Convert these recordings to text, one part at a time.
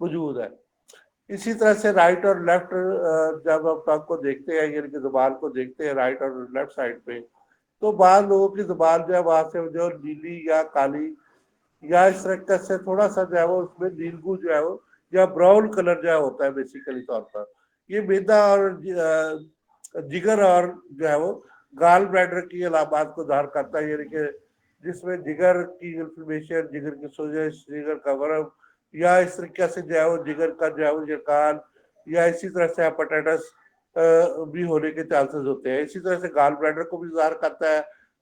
موجود ہے. اسی طرح سے رائٹ اور لیفٹ جب ہم ٹنگ کو دیکھتے ہیں یعنی کہ زبان کو دیکھتے ہیں رائٹ اور لیفٹ سائڈ پہ, تو بعض لوگوں کی زبان جو ہے وہاں سے جو نیلی یا کالی یا اس طرح سے تھوڑا سا جو ہے وہ اس میں نیلگو جو ہے وہ یا براؤن کلر جو ہے ہوتا ہے بیسیکلی طور پر. یہ میدا اور جگر اور جو ہے وہ گال بلیڈر کی علامات کو ظاہر کرتا ہے, یعنی کہ جس میں جگر کی انفلمیشن, جگر کی سوزش, جگر کا ورم, یا اس طریقے سے جو ہے وہ جگر کا جو ہے وہ جرکان, یا اسی طرح سے ہیپاٹائٹس بھی ہونے کے چانسز ہوتے ہیں. اسی طرح سے گال بلیڈر کو بھی ظاہر کرتا ہے,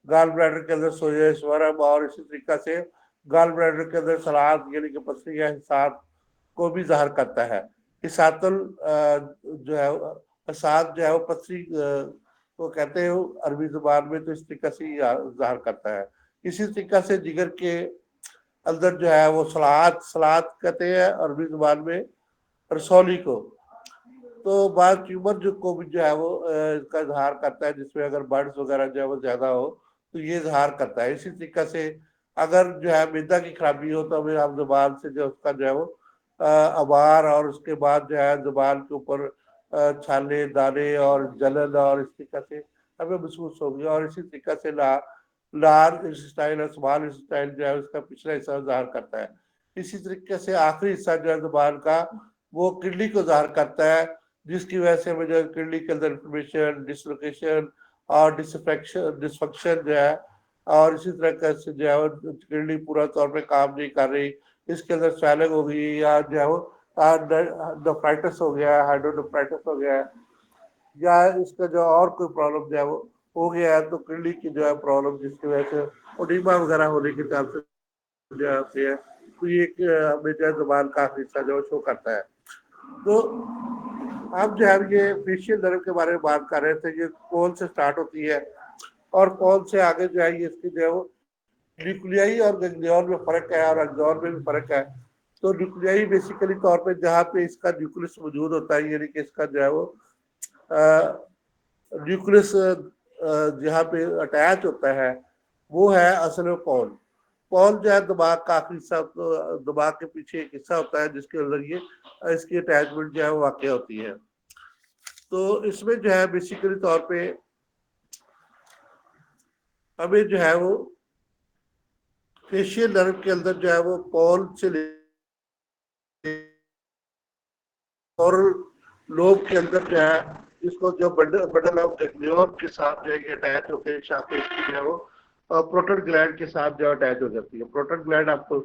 گال بلیڈر کے اندر سوزش, ورم, اور اسی طریقے سے گال بلیڈر کے اندر سلاد یعنی کہ پتھری یا حساد کو بھی ظاہر کرتا ہے. حساتل جو ہے حساد جو ہے وہ پتھری کو کہتے ہیں عربی زبان میں, تو اس طریقے سے ظاہر کرتا ہے. اسی طریقے سے جگر کے اندر جو ہے وہ سلاد کہتے ہیں عربی زبان میں رسولی کو. تو بعض ٹیومر کو بھی جو ہے وہ اس کا اظہار کرتا ہے, جس میں اگر برڈز وغیرہ جو ہے وہ زیادہ ہو تو یہ اظہار کرتا ہے. اسی طریقے سے اگر جو ہے معدہ کی خرابی ہو تو ہمیں آپ زبان سے جو اس کا جو ہے وہ ابار, اور اس کے بعد جو ہے زبان کے اوپر چھالے, دانے اور جلن اور اس طریقے سے ہمیں محسوس ہوگی. اور اسی طریقے سے لارج اسٹائل اور اسمال اسٹائل جو ہے اس کا پچھلا حصہ ظاہر کرتا ہے. اسی طریقے سے آخری حصہ جو ہے زبان کا وہ کنڈلی کو ظاہر کرتا ہے, جس کی وجہ سے مجھے کنڈلی کے اندر انفلمیشن, ڈسلوکیشن اور ڈسفنکشن جو ہے, اور اسی طرح سے جو ہے کنڈلی پورا طور پہ کام نہیں کر رہی, اس کے اندر سویلنگ ہو گئی, یا جو ہے وہ ڈفرائٹس ہو گیا, ہائیڈروڈفرائٹس ہو گیا, یا اس کا جو اور کوئی پرابلم جو ہے وہ ہو گیا ہے, تو کنڈلی کی جو ہے پرابلم جس کی وجہ سے اوڈیما وغیرہ ہونے کے چانسز جو ہوتے ہیں, تو یہ ہمیں جو ہے زبان کا حصہ جو شو کرتا ہے. تو اب جو ہے یہ فیشیل نرو کے بارے میں بات کر رہے تھے, یہ کون سے سٹارٹ ہوتی ہے اور کون سے آگے جو ہے یہ اس کی جو ہے وہ نیوکلیائی اور گنگلیون میں فرق ہے, اور اگزون میں بھی فرق ہے. تو نیوکلیائی بیسیکلی طور پہ جہاں پہ اس کا نیوکلس موجود ہوتا ہے, یعنی کہ اس کا جو ہے وہ نیوکلس جہاں پہ اٹیچ ہوتا ہے وہ ہے اصل میں پول جو ہے دماغ کا آخری حصہ, دماغ کے پیچھے ایک حصہ ہوتا ہے جس کے اندر یہ اس کی اٹیچمنٹ جو ہے وہ واقع ہوتی ہے. تو اس میں جو ہے بیسیکلی طور پہ ہمیں جو ہے وہ فیشیل نرو کے اندر جو ہے وہ پول سے اور لوب کے اندر جو ہے اس کو جو بڈل آف گنگلیون کے ساتھ جو ہے یہ اٹیچ ہوتے ہیں, شاخیں جو ہے وہ پروٹن گلینڈ کے ساتھ جو اٹیچ ہو جاتی ہے. پروٹن گلینڈ آپ کو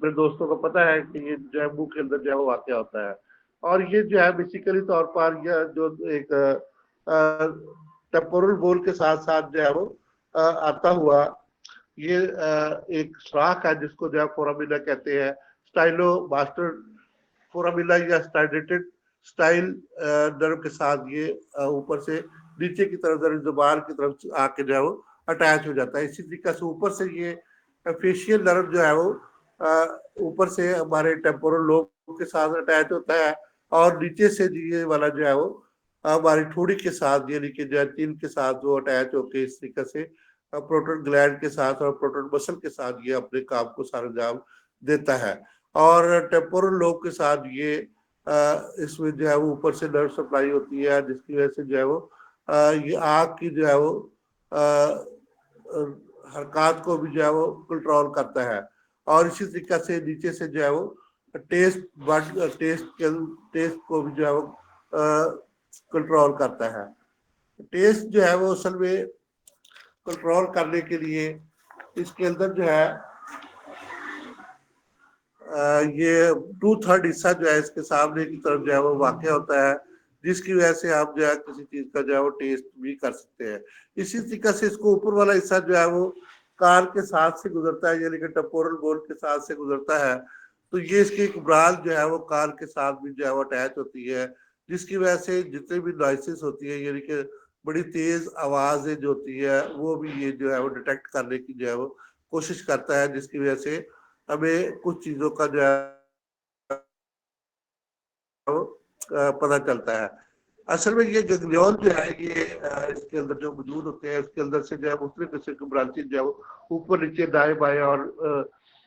میرے دوستوں کو پتا ہے کہ یہ جو ہے منہ کے اندر جو ہے وہ واقع ہوتا ہے, اور یہ جو ہے بیسیکلی طور پر یہ جو ایک ٹیمپورل بول کے ساتھ ساتھ جو ہے وہ آتا ہوا یہ ایک سوراخ ہے جس کو جو ہے فوراملا کہتے ہیں, اسٹائلو ماسٹر فوراملا یا اسٹائلیٹڈ اسٹائل نرو کے ساتھ یہ اوپر سے نیچے کی طرف زبان کی طرف آ کے جو ہے وہ اٹیچ ہو جاتا ہے. اسی طریقے سے اوپر سے یہ فیشیل نرو جو ہے وہ اوپر سے ہمارے ٹیمپورل لوب کے ساتھ اٹیچ ہوتا ہے, اور نیچے سے یہ والا جو ہے وہ ہماری ٹھوڑی کے ساتھ یعنی کہ جو ہے تین کے ساتھ وہ اٹیچ ہو کے اس طریقے سے پروٹون گلینڈ کے ساتھ اور پروٹون مسل کے ساتھ یہ اپنے کام کو سر انجام دیتا ہے. اور ٹیمپورل لوب کے ساتھ یہ اس میں جو ہے وہ اوپر سے نرو سپلائی ہوتی ہے, جس کی وجہ سے جو ہے وہ یہ آنکھ کی جو ہے وہ حرکات کو بھی جو ہے وہ کنٹرول کرتا ہے. اور اسی طریقے سے نیچے سے جو ہے وہ ٹیسٹ کو بھی جو ہے وہ کنٹرول کرتا ہے. ٹیسٹ جو ہے وہ اصل میں کنٹرول کرنے کے لیے اس کے اندر جو ہے یہ 2/3 حصہ جو ہے اس کے سامنے کی طرف جو ہے وہ واقع ہوتا ہے, جس کی وجہ سے آپ جو ہے کسی چیز کا جو ہے وہ ٹیسٹ بھی کر سکتے ہیں. اسی طریقے سے اس کو اوپر والا حصہ جو ہے وہ کان کے ساتھ سے گزرتا ہے, یعنی کہ ٹیمپورل بول کے ساتھ سے گزرتا ہے, تو یہ اس کی ایک برال جو ہے وہ کان کے ساتھ بھی جو ہے وہ اٹیچ ہوتی ہے, جس کی وجہ سے جتنے بھی نوائسز ہوتی ہے یعنی کہ بڑی تیز آوازیں جو ہوتی ہے وہ بھی یہ جو ہے وہ ڈیٹیکٹ کرنے کی جو ہے وہ کوشش کرتا ہے, جس کی وجہ سے ہمیں کچھ چیزوں کا جو ہے پتہ چلتا ہے. اصل میں یہ گنگلیون جو ہے یہ اس کے اندر جو موجود ہوتے ہیں اس کے اندر سے جو ہے مختلف قسم کی برانچز جو ہے وہ اوپر نیچے دائیں بائیں اور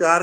4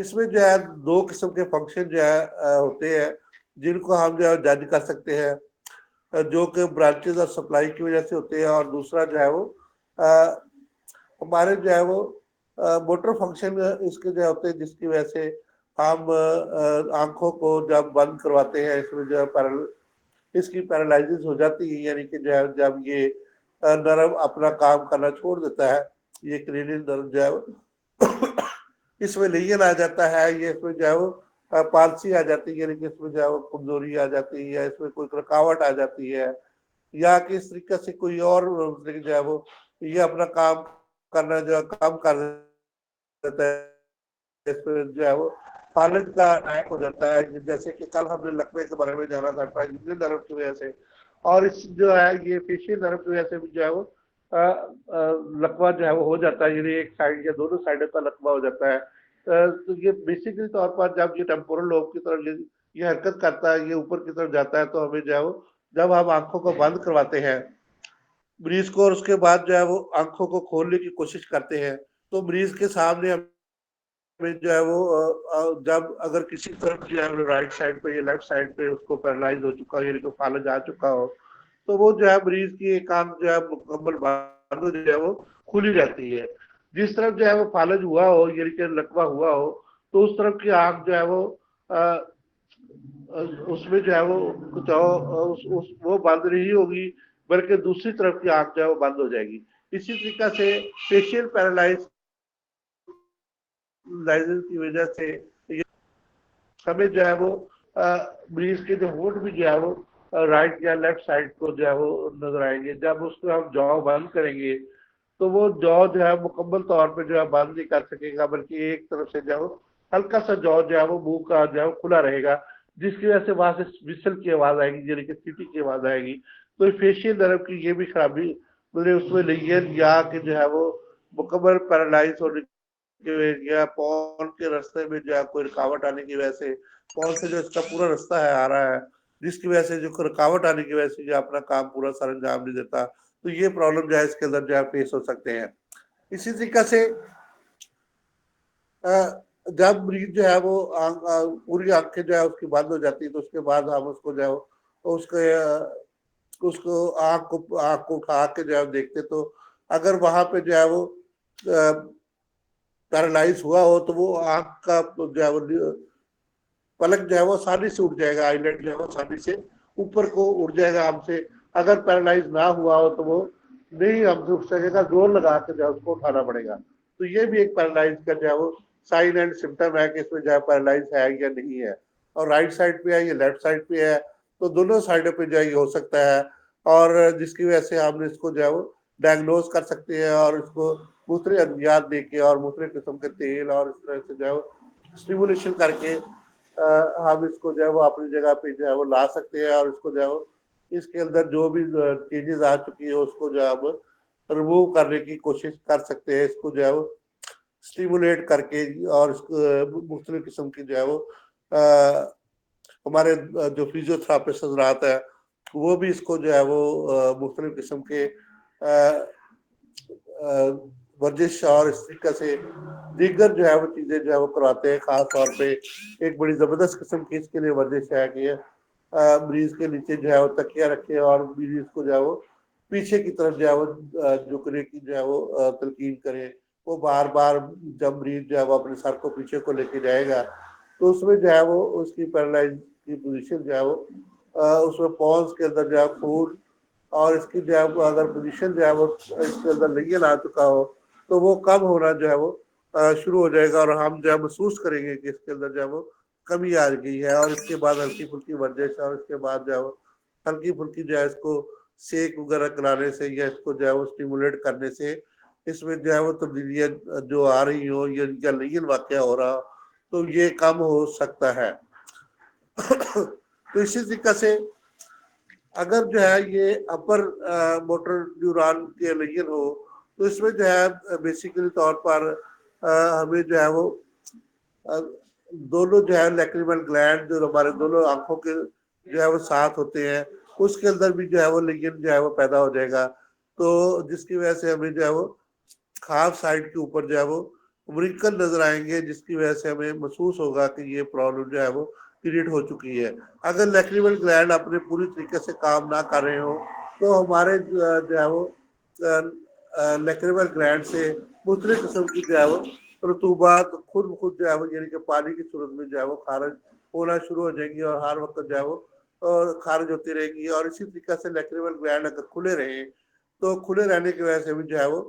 اس میں جو ہے دو قسم کے فنکشن جو ہے ہوتے ہیں جن کو ہم جو ہے جج کر سکتے ہیں، جو کہ برانچز اور سپلائی کی وجہ سے ہوتے ہیں، اور دوسرا جو ہے وہ ہمارے جو ہے وہ موٹر فنکشن اس کے جو ہوتے ہیں، جس کی وجہ سے ہم آنکھوں کو جب بند کرواتے ہیں اس میں جو ہے اس کی پیرالائزز ہو جاتی ہے، یعنی کہ جب یہ نرم اپنا کام کرنا چھوڑ دیتا ہے، یہ کرینین نرم جو ہے اس میں لیگن آ جاتا ہے، یہ اس میں جو ہے وہ پالسی آ جاتی ہے، یعنی کہ اس میں جو ہے وہ کمزوری آ جاتی ہے، اس میں کوئی رکاوٹ آ جاتی ہے، یا کس طریقے سے کوئی اور جو ہے وہ یہ اپنا کام کرنا جو ہے کام کر دیتا ہے، اس میں جو ہے وہ فالج کا اٹیک ہو جاتا ہے، جیسے کہ کل ہم نے لقوے کے بارے میں جانا تھا ٹرائنجل نرو کی وجہ سے، اور اس جو ہے یہ فیشیل نرو کی وجہ سے بھی جو ہے وہ لقوہ جو ہے وہ ہو جاتا ہے، یعنی ایک سائڈ یا دونوں سائڈوں کا لقوہ ہو جاتا ہے۔ تو یہ بیسیکلی طور پر جب یہ ٹیمپورل لوب کی طرف یہ حرکت کرتا ہے، یہ اوپر کی طرف جاتا ہے، تو ہمیں جو ہے وہ جب ہم آنکھوں کو بند کرواتے ہیں مریض کو اور اس کے بعد جو ہے وہ آنکھوں کو کھولنے کی کوشش کرتے ہیں، تو مریض کے سامنے میں جو ہے وہ جب اگر کسی طرف جو ہے رائٹ سائڈ پہ یا لیفٹ سائڈ پہ اس کو پیرالائز ہو چکا ہو، یعنی کہ فالج آ چکا ہو، تو وہ جو ہے مریض کی ایک آنکھ جو ہے مکمل بند جو ہے وہ کھلی رہتی ہے۔ جس طرف جو ہے وہ فالج ہوا ہو، یعنی کہ لقوہ ہوا ہو، تو اس طرف کی آنکھ جو ہے وہ اس میں جو ہے وہ بند نہیں ہوگی، بلکہ دوسری طرف کی آنکھ جو ہے وہ بند ہو جائے گی۔ اسی طریقہ سے فیشیل پیرالائز کی وجہ سے ہمیں جو ہے وہ مریض کے جو ہونٹ بھی جو ہے وہ رائٹ یا لیفٹ سائڈ کو جو ہے وہ نظر آئیں گے۔ جب اس کو ہم جاؤ بند کریں گے تو وہ جاؤ جو ہے مکمل طور پہ جو ہے بند نہیں کر سکے گا، بلکہ ایک طرف سے جو ہے ہلکا سا جاؤ جو ہے وہ منہ کا جو ہے کھلا رہے گا، جس کی وجہ سے وہاں سے وسل کی آواز آئے گی، یعنی کہ سیٹی کی آواز آئے گی۔ تو فیشیل نرو کی یہ بھی خرابی مطلب اس میں لیگن یا کہ جو ہے وہ مکمل پیرالائز ہونے یا پون کے رستے میں جو ہے کوئی رکاوٹ آنے کی وجہ سے پون سے جو اس کا پورا رستہ ہے آ رہا ہے، جس کی وجہ سے جو رکاوٹ آنے کی وجہ سے جو اپنا کام پورا سر انجام نہیں دیتا، تو یہ پرابلم جو ہے اس کے اندر جو ہے فیس ہو سکتے ہیں۔ اسی طریقے سے جب مریض جو ہے وہ پوری آنکھیں جو ہے اس کی بند ہو جاتی ہے، تو اس کے بعد ہم اس کو جو ہے اس کو آنکھ کو اٹھا کے جو ہے دیکھتے، تو اگر وہاں پہ جو ہے وہ پیرالائز ہوا ہو تو وہ آنکھ کا جو ہے وہ پلک جو ہے وہ آسانی سے اٹھ جائے گا، آئی لائٹ جو ہے وہ آسانی سے اوپر کو اٹھ جائے گا ہم سے۔ اگر پیرالائز نہ ہوا ہو تو وہ نہیں ہم سے اٹھ سکے گا، زور لگا کے جو ہے اس کو اٹھانا پڑے گا۔ تو یہ بھی ایک پیرالائز کا جو ہے وہ سائن اینڈ سمٹم ہے کہ اس میں جو ہے پیرالائز ہے یا نہیں ہے، اور رائٹ سائڈ پہ ہے یا لیفٹ سائڈ پہ ہے، تو دونوں سائڈوں پہ جو ہے یہ ہو سکتا ہے، اور جس کی وجہ سے ہم اس کو جو ہے وہ ڈائگنوز کر سکتے ہیں، اور اس کو مختلف ادویات دے کے اور مختلف قسم کے تیل اور اس طرح سے جو ہے وہ اسٹیمولیشن کر کے ہم اس کو جو ہے وہ اپنی جگہ پہ جو ہے وہ لا سکتے ہیں، اور اس کو جو ہے وہ اس کے اندر جو بھی چیزیں آ چکی ہے اس کو جو ہے ہم ریموو کرنے کی کوشش کر سکتے ہیں، اس کو جو ہے وہ اسٹیمولیٹ کر کے، اور اس کو مختلف قسم کی جو ہے وہ ہمارے جو فیزیوتھراپسٹ حضرات ہیں وہ بھی اس کو جو ہے وہ مختلف قسم کے ورزش اور اس طریقے سے دیگر جو ہے وہ چیزیں جو ہے وہ کرواتے ہیں۔ خاص طور پہ ایک بڑی زبردست قسم کی اس کے لیے ورزش ہے کہ مریض کے نیچے جو ہے وہ تکیہ رکھے اور مریض کو جو ہے وہ پیچھے کی طرف جو ہے وہ جھکنے کی جو ہے وہ تلقین کرے۔ وہ بار بار جب مریض جو ہے وہ اپنے سر کو پیچھے کو لے کے جائے گا تو اس میں جو ہے وہ اس کی پیرالائز کی پوزیشن جو ہے وہ اس میں پونز کے اندر جو ہے خون اور اس کی جو ہے وہ اگر پوزیشن جو ہے وہ اس کے اندر لیگن آ چکا ہو تو وہ کم ہونا جو ہے وہ شروع ہو جائے گا، اور ہم جو ہے محسوس کریں گے کہ اس کے اندر جو ہے وہ کمی آ گئی ہے، اور اس کے بعد ہلکی پھلکی ورزش اور اس کے بعد جو ہے وہ ہلکی پھلکی جو ہے اس کو سیک وغیرہ کرانے سے یا اس کو جو ہے وہ اسٹیمولیٹ کرنے سے اس میں جو ہے وہ تبدیلیاں جو آ رہی ہو یا لیگن واقعہ ہو رہا تو یہ کم ہو سکتا ہے۔ تو اسی طریقے سے اگر جو ہے یہ اپر موٹر نیورون کے لیگن ہو تو اس میں جو ہے بیسیکلی طور پر ہمیں جو ہے وہ دونوں جو ہے لیکریمل گلینڈ جو ہمارے دونوں آنکھوں کے جو ہے وہ ساتھ ہوتے ہیں اس کے اندر بھی جو ہے وہ لیگن جو ہے وہ پیدا ہو جائے گا، تو جس کی وجہ سے ہمیں جو ہے وہ ہاف سائڈ کے اوپر جو ہے وہ ورنکل نظر آئیں گے، جس کی وجہ سے ہمیں محسوس ہوگا کہ یہ پرابلم جو ہے وہ کریٹ ہو چکی ہے۔ اگر لیکریمل گلینڈ اپنے پوری طریقے سے کام نہ کر رہے ہوں تو ہمارے جو ہے وہ لیکریمل گلینڈ سے مختلف قسم کی جو ہے وہ رطوبات خود بخود جو ہے وہ یعنی کہ پانی کی صورت میں جو ہے وہ خارج ہونا شروع ہو جائیں گی، اور ہر وقت جو ہے وہ خارج ہوتی رہے گی۔ اور اسی طریقے سے لیکریمل گلینڈ اگر کھلے رہیں تو کھلے رہنے کی وجہ سے بھی جو ہے وہ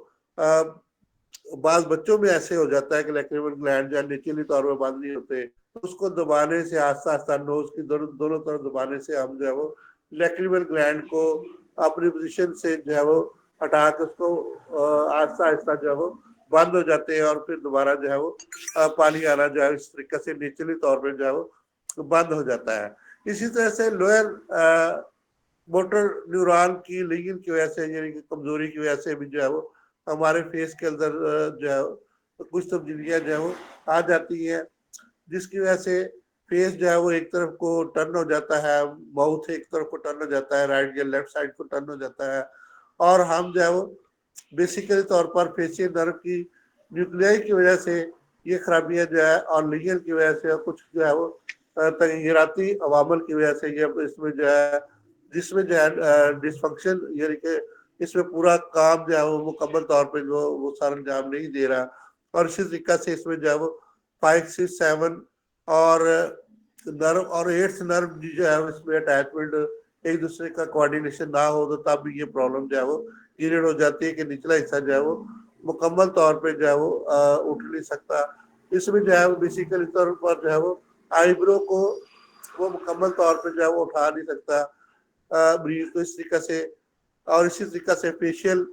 بعض بچوں میں ایسے ہو جاتا ہے کہ لیکریمل گلینڈ جو ہے نچلی طور پہ بند نہیں ہوتے، اس کو دبانے سے آہستہ آہستہ نوز کی دونوں طرف دبانے سے ہم جو ہے وہ لیکریمل گلینڈ کو اپنی پوزیشن سے جو ہے وہ ہٹا کے اس کو آہستہ آہستہ جو ہے وہ بند ہو جاتے ہیں، اور پھر دوبارہ جو ہے وہ پانی آنا جو ہے اس طریقے سے نچلی طور پہ جو ہے وہ بند ہو جاتا ہے۔ اسی طرح سے لوئر موٹر نیورون کی لیگن کی وجہ سے یعنی کہ کمزوری کی وجہ سے بھی جو ہے وہ ہمارے فیس کے اندر جو ہے کچھ تبدیلیاں جو ہے وہ آ جاتی ہیں، جس کی وجہ سے فیس جو ہے وہ ایک طرف کو ٹرن ہو جاتا ہے، ماؤتھ ایک طرف کو ٹرن ہو جاتا ہے، رائٹ یا لیفٹ سائڈ کو ٹرن ہو جاتا ہے، اور ہم جو ہے وہ بیسیکلی طور پر فیشیل نرو کی نیوکلیائی کی وجہ سے یہ خرابیاں جو ہے اور لیگن کی وجہ سے کچھ جو ہے وہ تغیراتی عوامل کی وجہ سے یہ اس میں جو ہے جس میں جو ہے ڈسفنکشن یعنی کہ اس میں پورا کام جو ہے وہ مکمل طور پہ جو وہ سر انجام نہیں دے رہا، اور اسی طریقہ سے اس میں جو ہے وہ 5 6 7 اور نرو اور 8 نرو جو ہے اس میں اٹیچمنٹ ایک دوسرے کا کوآرڈینیشن نہ ہو تو تب بھی یہ پرابلم جو ہے وہ کریٹ ہو جاتی ہے کہ نچلا حصہ جو ہے وہ مکمل طور پہ جو ہے وہ اٹھ نہیں سکتا۔ اس میں جو ہے وہ بیسیکلی طور پر جو ہے وہ آئی برو کو وہ مکمل طور پہ جو ہے وہ اٹھا نہیں سکتا مریض کو اس طریقے سے، اور اسی طریقے سے فیشیل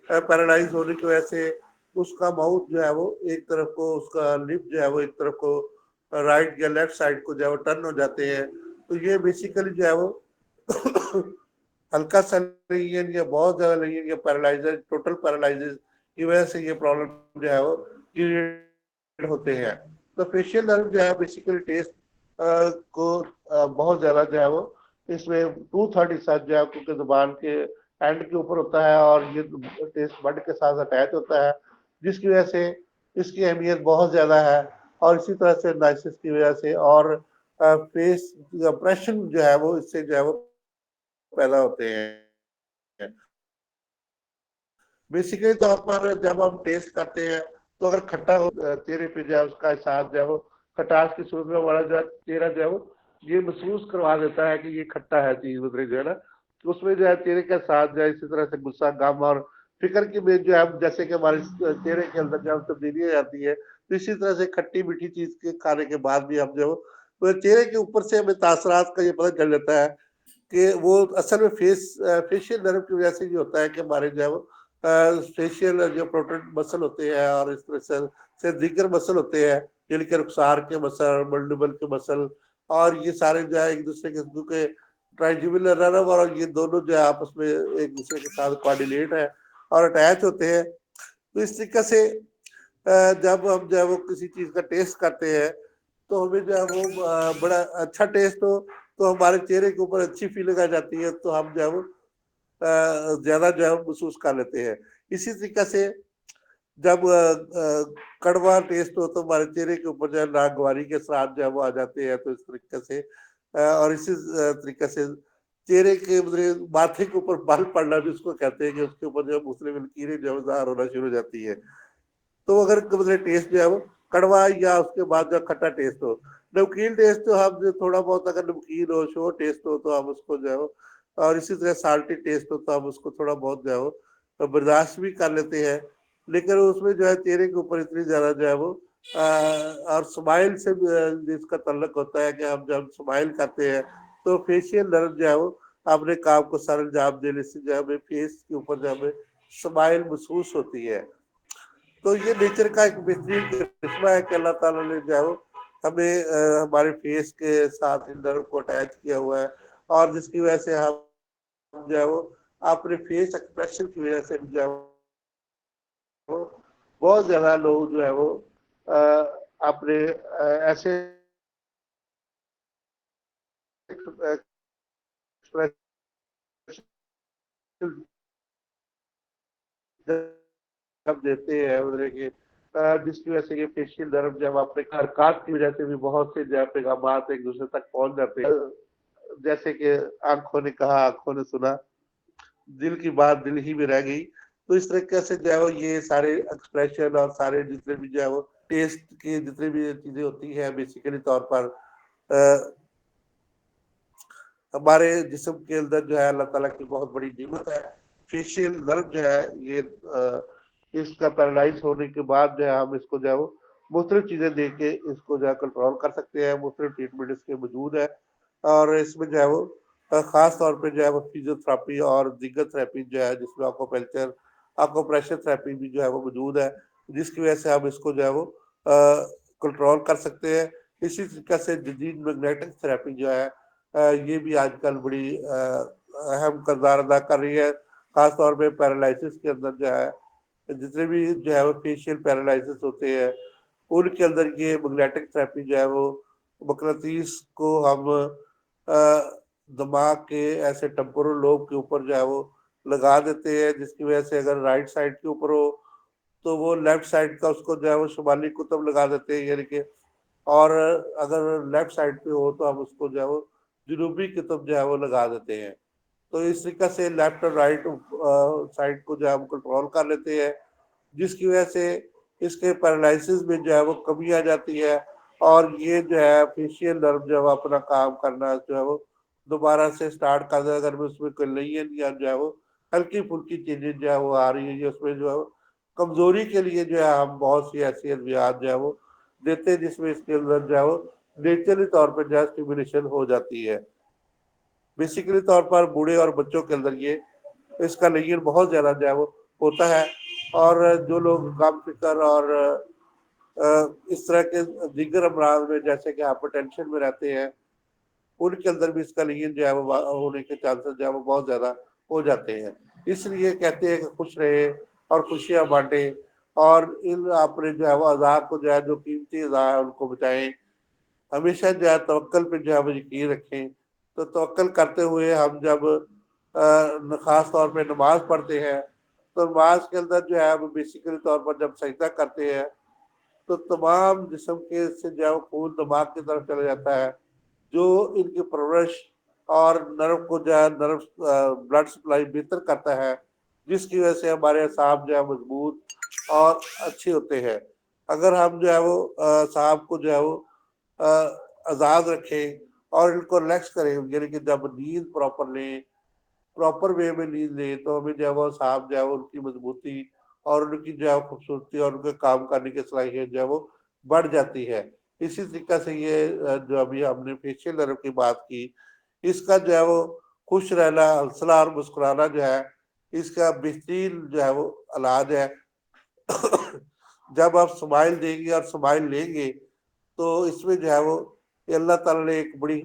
پیرالائز ہونے کی وجہ سے اس کا ماؤتھ جو ہے وہ ایک طرف کو اس کا لپ جو ہے وہ ایک طرف کو رائٹ یا لیفٹ سائڈ کو جو ہے وہ ٹرن ہو جاتے ہیں۔ تو یہ بیسیکلی جو ہے وہ ہلکا سا لیجن یا بہت زیادہ لیجن یا پیرالائزر ٹوٹل پیرالائزر کی وجہ سے یہ پرابلم جو ہے وہ کریٹ ہوتے ہیں۔ تو فیشیل نرو جو ہے بیسیکلی ٹیسٹ کو بہت زیادہ جو ہے وہ اس میں 2/3 جو ہے کیونکہ زبان کے اینڈ کے اوپر ہوتا ہے، اور یہ ٹیسٹ بڈ کے ساتھ اٹیچ ہوتا ہے، جس کی وجہ سے اس کی اہمیت بہت زیادہ ہے۔ اور اسی طرح سے نائسس کی وجہ سے اور فیس امپریشن جو ہے وہ اس سے جو ہے وہ پیدا ہوتے ہیں۔ بیسیکلی طور پر جب ہم ٹیسٹ کرتے ہیں تو اگر کھٹا ہو چہرے پہ جو ہے اس کا احساس جو ہے وہ کھٹاس کی صورت میں ہمارا جو ہے چہرہ جو ہے وہ یہ محسوس کروا دیتا ہے کہ یہ کھٹا ہے چیز وغیرہ جو ہے نا، اس میں جو ہے چہرے کا ساتھ جو ہے اسی طرح سے غصہ غم اور فکر کی میں جو ہے جیسے کہ ہمارے چہرے کے اندر جب تبدیلیاں آتی ہے تو اسی طرح سے کھٹی میٹھی چیز کے کھانے کے بعد بھی ہم جو ہے چہرے کے اوپر سے ہمیں تاثرات کا یہ پتہ چل جاتا ہے کہ وہ اصل میں فیشیل نرو کی وجہ سے یہ ہوتا ہے کہ ہمارے جو ہے وہ فیشیل جو پروٹین مسل ہوتے ہیں اور اس طرح سے دیگر مسل ہوتے ہیں یعنی کہ رخسار کے مسل، ملڈبل کے مسل، اور یہ سارے جو ہے ایک دوسرے کے ٹرائجیبولر نرو اور یہ دونوں جو ہے آپس میں ایک دوسرے کے ساتھ کوآرڈینیٹ ہے اور اٹیچ ہوتے ہیں۔ تو اس طریقے سے جب ہم جو ہے وہ کسی چیز کا ٹیسٹ کرتے ہیں تو ہمیں جو ہے وہ بڑا اچھا ٹیسٹ ہو تو ہمارے چہرے کے اوپر اچھی فیلنگ آ جاتی ہے، تو ہم جو ہے وہ زیادہ جو ہے محسوس کر لیتے ہیں۔ اسی طریقے سے جب کڑوا ٹیسٹ ہو تو ہمارے چہرے کے اوپر جو ہے ناگواری کے ساتھ جو ہے وہ آ جاتے ہیں۔ تو اس طریقے سے اور اسی طریقے سے چہرے کے ماتھے کے اوپر بال پڑنا بھی اس کو کہتے ہیں کہ اس کے اوپر جو ہے مختلف لکیریں جو ہے ظاہر ہونا شروع ہو جاتی ہے۔ تو اگر ٹیسٹ جو ہے وہ کڑوا یا اس کے بعد جو کھٹا ٹیسٹ ہو، نمکین ٹیسٹ تو ہم تھوڑا بہت اگر نمکین ہو شو ٹیسٹ ہو تو ہم اس کو جو ہے اور اسی طرح سالٹی ٹیسٹ ہو تو ہم اس کو تھوڑا بہت جو ہے وہ برداشت بھی کر لیتے ہیں، لیکن اس میں جو ہے چہرے کے اوپر اتنی زیادہ جو ہے وہ اور سمائل سے جس کا تعلق ہوتا ہے کہ ہم جب سمائل کرتے ہیں تو فیشیل نرو جو ہے وہ اپنے کام کو سر انجام دینے سے جو ہے ہمیں فیس کے اوپر جو ہمیں سمائل محسوس ہوتی ہے۔ تو یہ نیچر کا ایک بہترین کرشمہ ہے کہ اللہ تعالیٰ نے جو ہے وہ ہمیں ہمارے فیس کے ساتھ نرو کو اٹیچ کیا ہوا ہے، اور جس کی وجہ سے ہم جو ہے وہ اپنے فیس ایکسپریشن کی وجہ سے جو ہے وہ بہت زیادہ لوگ جو ہے وہ اپنے ایسے جب دیتے ہیں جس کی وجہ سے یہ فیشیل نرو جب اپنے حرکات کی وجہ سے بھی بہت سے جو ہے پیغامات ایک دوسرے تک پہنچ جاتے ہیں. جیسے کہ آنکھوں نے کہا آنکھوں نے سنا، دل کی بات دل ہی میں رہ گئی. تو اس طریقے سے جو ہے وہ یہ سارے ایکسپریشن اور سارے جتنے بھی جو ہے وہ ٹیسٹ کی جتنے بھی چیزیں ہوتی ہیں بیسیکلی طور پر ہمارے جسم کے اندر جو ہے اللہ تعالیٰ کی بہت بڑی نعمت ہے. فیشیل نرو جو ہے یہ اس کا پیرالائز ہونے کے بعد جو ہے ہم اس کو جو ہے وہ مختلف چیزیں دے کے اس کو جو ہے کنٹرول کر سکتے ہیں. مختلف ٹریٹمنٹ اس کے موجود ہے اور اس میں جو ہے وہ خاص طور پہ جو ہے وہ فزیوتھراپی اور دیگر تھراپی جو ہے جس میں آکوپنکچر آکوپریشر تھراپی بھی جو ہے وہ موجود ہے، جس کی وجہ سے ہم اس کو جو ہے وہ کنٹرول کر سکتے ہیں. اسی طریقے سے جدید میگنیٹک تھراپی جو ہے یہ بھی آج کل بڑی اہم کردار ادا کر رہی ہے. خاص طور پہ پیرالائسس کے اندر جو ہے جتنے بھی جو ہے وہ فیشیل پیرالائسس ہوتے ہیں ان کے اندر یہ میگنیٹک تھراپی جو ہے وہ مقناطیس کو ہم دماغ کے ایسے ٹمپورل لوب کے اوپر جو ہے وہ لگا دیتے ہیں، جس کی وجہ سے اگر رائٹ سائڈ کے اوپر ہو تو وہ لیفٹ سائڈ کا اس کو جو ہے وہ شمالی قطب لگا دیتے ہیں، یعنی کہ اور اگر لیفٹ سائڈ پہ ہو تو ہم اس کو جو ہے وہ جنوبی قطب جو ہے وہ لگا دیتے ہیں. تو اس طریقے سے لیفٹ اور رائٹ سائڈ کو جو ہے ہم کنٹرول کر لیتے ہیں، جس کی وجہ سے اس کے پیرالائسس میں جو ہے وہ کمی آ جاتی ہے اور یہ جو ہے فیشیل نرو جو ہے اپنا کام کرنا جو ہے وہ دوبارہ سے سٹارٹ کر دے. اگر اس میں کوئی نہیں ہے یا جو ہے وہ ہلکی پھلکی چیزیں جو ہے وہ آ رہی ہے اس میں جو ہے کمزوری کے لیے جو ہے ہم بہت سی ایسی ادویات جو ہے وہ دیتے ہیں جس میں اس کے اندر جو ہے وہ نیچرلی طور پہ جو ہے اسٹیمولیشن ہو جاتی ہے. بیسیکلی طور پر بوڑھے اور بچوں کے اندر یہ اس کا لین بہت زیادہ جو ہے وہ ہوتا ہے اور جو لوگ غم فکر اور اس طرح کے دیگر امراض میں جیسے کہ ہائپر ٹینشن میں رہتے ہیں ان کے اندر بھی اس کا لین جو ہے وہ ہونے کے چانسز جو ہے وہ بہت زیادہ ہو جاتے ہیں. اس لیے کہتے ہیں کہ خوش رہے اور خوشیاں بانٹے اور ان اپنے جو ہے وہ اعضاء کو جو ہے جو قیمتی اعضاء ہے ان کو بچائیں. ہمیشہ جو ہے توکل پہ جو ہے وہ یقین رکھیں. تو توکل کرتے ہوئے ہم جب خاص طور پہ نماز پڑھتے ہیں تو نماز کے اندر جو ہے وہ بیسیکلی طور پر جب سجدہ کرتے ہیں تو تمام جسم کے سے جو ہے خون دماغ کی طرف چلا جاتا ہے جو ان کی پرورش اور نرو کو جو ہے نرو بلڈ سپلائی بہتر کرتا ہے، جس کی وجہ سے ہمارے اعصاب جو ہے مضبوط اور اچھے ہوتے ہیں. اگر ہم جو ہے وہ اعصاب کو جو ہے وہ آزاد رکھیں اور ان کو ریلیکس کریں، یعنی کہ جب نیند پراپر وے میں نیند لیں تو ہمیں جو ہے وہ اعصاب جو ہے ان کی مضبوطی اور ان کی جو ہے خوبصورتی اور ان کے کام کرنے کی صلاحیت جو ہے وہ بڑھ جاتی ہے. اسی طریقے سے یہ جو ابھی ہم نے فیشیل نرو کی بات کی اس کا جو ہے وہ خوش رہنا حوصلہ اور مسکرانا جو ہے اس کا بہترین جو ہے وہ علاج ہے. جب آپ سمائل دیں گے اور سمائل لیں گے تو اس میں جو ہے وہ اللہ تعالیٰ نے ایک بڑی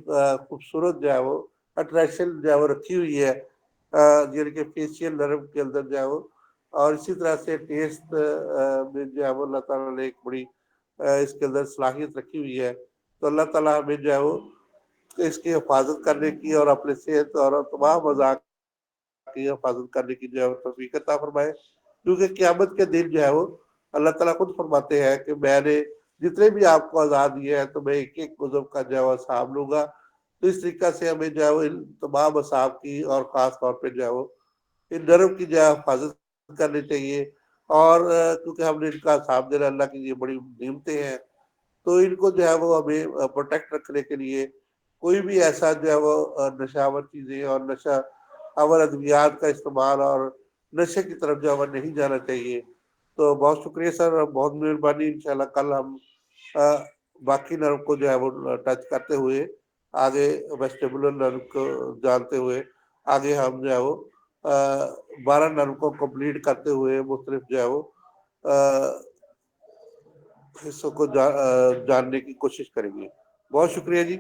خوبصورت جو ہے وہ اٹریکشن جو ہے وہ رکھی ہوئی ہے یعنی کہ فیشیل نرو کے اندر جو ہے وہ اور اسی طرح سے ٹیسٹ میں جو ہے وہ اللہ تعالیٰ نے ایک بڑی اس کے اندر صلاحیت رکھی ہوئی ہے. تو اللہ تعالیٰ ہمیں جو ہے وہ اس کی حفاظت کرنے کی اور اپنے صحت اور تمام اعضاء کی حفاظت کرنے کی جو ہے توفیق عطا فرمائے. کیونکہ قیامت کے دن جو ہے وہ اللہ تعالیٰ خود فرماتے ہیں کہ میں نے جتنے بھی آپ کو آزاد دیے ہیں تو میں ایک ایک عضو کا جو ہے حساب لوں گا. تو اس طریقے سے ہمیں جو ہے وہ ان تمام اعصاب کی اور خاص طور پہ جو ہے وہ ان نرو کی جو ہے حفاظت کرنی چاہیے اور کیونکہ ہم نے ان کا حساب دینا اللہ کی یہ بڑی نعمتیں ہیں تو ان کو جو ہے وہ ہمیں پروٹیکٹ رکھنے کے لیے کوئی بھی ایسا جو ہے وہ نشاور چیزیں اور نشہ آور ادویات کا استعمال اور نشے کی طرف جو ہے نہیں جانا چاہیے. تو بہت شکریہ سر، بہت مہربانی. انشاءاللہ کل ہم باقی نرو کو جو ہے وہ ٹچ کرتے ہوئے آگے ویسٹیبولر نرو کو جانتے ہوئے آگے ہم جو ہے وہ 12 نرو کو کمپلیٹ کرتے ہوئے مختلف جو ہے وہ حصوں کو جاننے کی کوشش کریں گے. بہت شکریہ جی.